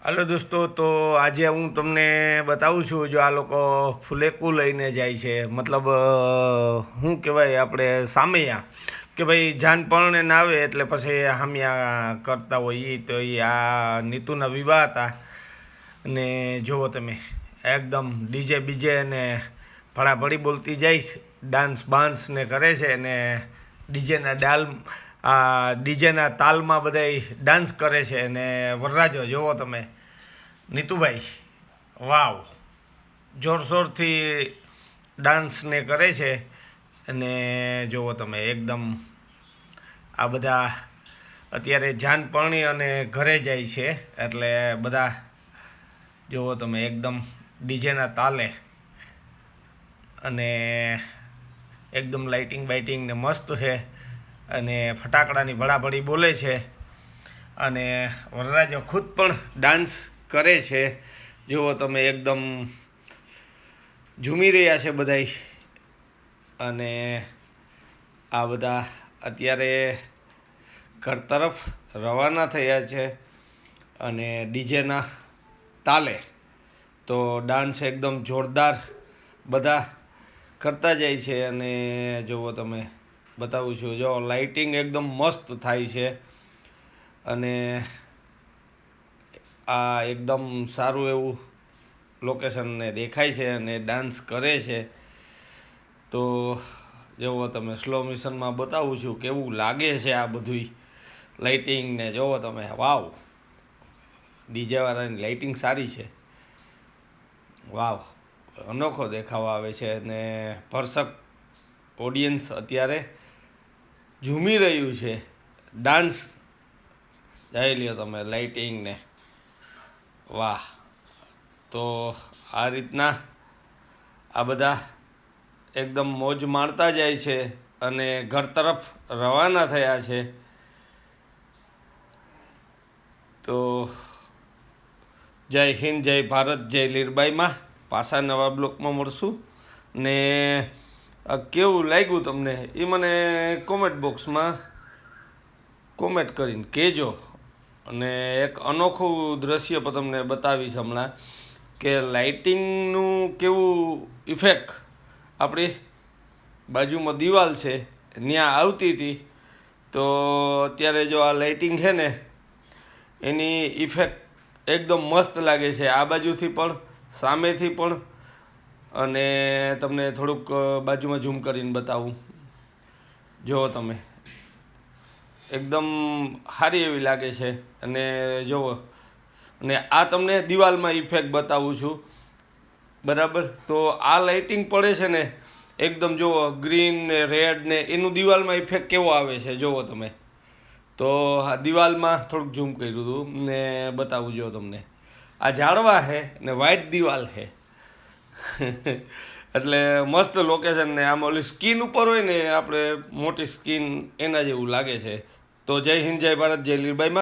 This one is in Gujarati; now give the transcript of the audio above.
હાલો દોસ્તો, તો આજે હું તમને બતાવું છું. જો આ લોકો ફુલેકું લઈને જાય છે, મતલબ શું કહેવાય આપણે સામૈયા, કે ભાઈ જાન પરણે ના આવે એટલે પછી હામિયા કરતા હોય. તો એ આ નીતુના વિવાહ હતા અને જુઓ તમે એકદમ ડીજે બીજે અને ભડાભડી બોલતી જઈશ, ડાન્સ બાન્સ ને કરે છે અને ડીજેના તાલમાં બધા ડાન્સ કરે છે. અને વરરાજો જુઓ તમે, નીતુભાઈ, વાવ, જોરશોરથી ડાન્સને કરે છે. અને જુઓ તમે એકદમ આ બધા અત્યારે જાન પરણી અને ઘરે જાય છે, એટલે બધા જુઓ તમે એકદમ ડીજેના તાલે અને એકદમ લાઇટિંગ બાઇટિંગ ને મસ્ત છે અને ફટાકડાની ભડાભડી બોલે છે. અને વરરાજો ખુદ પણ ડાન્સ કરે છે. જુઓ તમે એકદમ ઝૂમી રહ્યા છે બધાય. અને આ બધા અત્યારે ઘર તરફ રવાના થયા છે અને ડીજેના તાલે તો ડાન્સ એકદમ જોરદાર બધા કરતા જાય છે. અને જુઓ તમે, બતાવું છું, જો લાઇટિંગ એકદમ મસ્ત થાય છે અને આ એકદમ સારું એવું લોકેશનને દેખાય છે અને ડાન્સ કરે છે. તો જુઓ તમે, સ્લો મોશનમાં બતાવું છું કેવું લાગે છે આ બધું લાઇટિંગ ને. જુઓ તમે, વાવ, ડીજેવાળાની લાઇટિંગ સારી છે, વાવ, અનોખો દેખાવ આવે છે. અને ભરસક ઓડિયન્સ અત્યારે ઝૂમી રહ્યું છે, ડાન્સ જોઈ લ્યો તમે, લાઇટિંગ ને, વાહ. તો આ રીતના આ બધા એકદમ મોજ માણતા જાય છે અને ઘર તરફ રવાના થયા છે. તો જય હિન્દ, જય ભારત, જય લીરબાઈમાં. પાછા નવા બ્લોકમાં મળશું ને કેવું લાગ્યું તમને એ મને કોમેન્ટ બોક્સમાં કોમેન્ટ કરીને કહેજો. અને એક અનોખું દ્રશ્ય પણ તમને બતાવીશ હમણાં, કે લાઇટિંગનું કેવું ઇફેક્ટ આપણી બાજુમાં દિવાલ છે ત્યાં આવતી હતી. તો અત્યારે જો આ લાઇટિંગ છે ને એની ઇફેક્ટ એકદમ મસ્ત લાગે છે, આ બાજુથી પણ સામેથી પણ. અને તમને થોડુંક બાજુમાં ઝૂમ કરીને બતાવું, જુઓ તમે, એકદમ સારી એવી લાગે છે. અને જુઓ, અને આ તમને દિવાલમાં ઇફેક્ટ બતાવું છું, બરાબર. તો આ લાઇટિંગ પડે છે ને એકદમ, જુઓ, ગ્રીન ને રેડ ને, એનું દિવાલમાં ઇફેક્ટ કેવો આવે છે જુઓ તમે. તો આ દિવાલમાં થોડુંક ઝૂમ કર્યું હતું ને બતાવું જો તમને. આ ઝાડવા છે ને વ્હાઇટ દિવાલ છે એટલે મસ્ત લોકેશન. ને આમ ઓલી સ્કીન ઉપર હોય ને, આપણે મોટી સ્કીન એના જેવું લાગે છે. તો જય હિન્દ, જય ભારત, જય લીરબાઈમાં.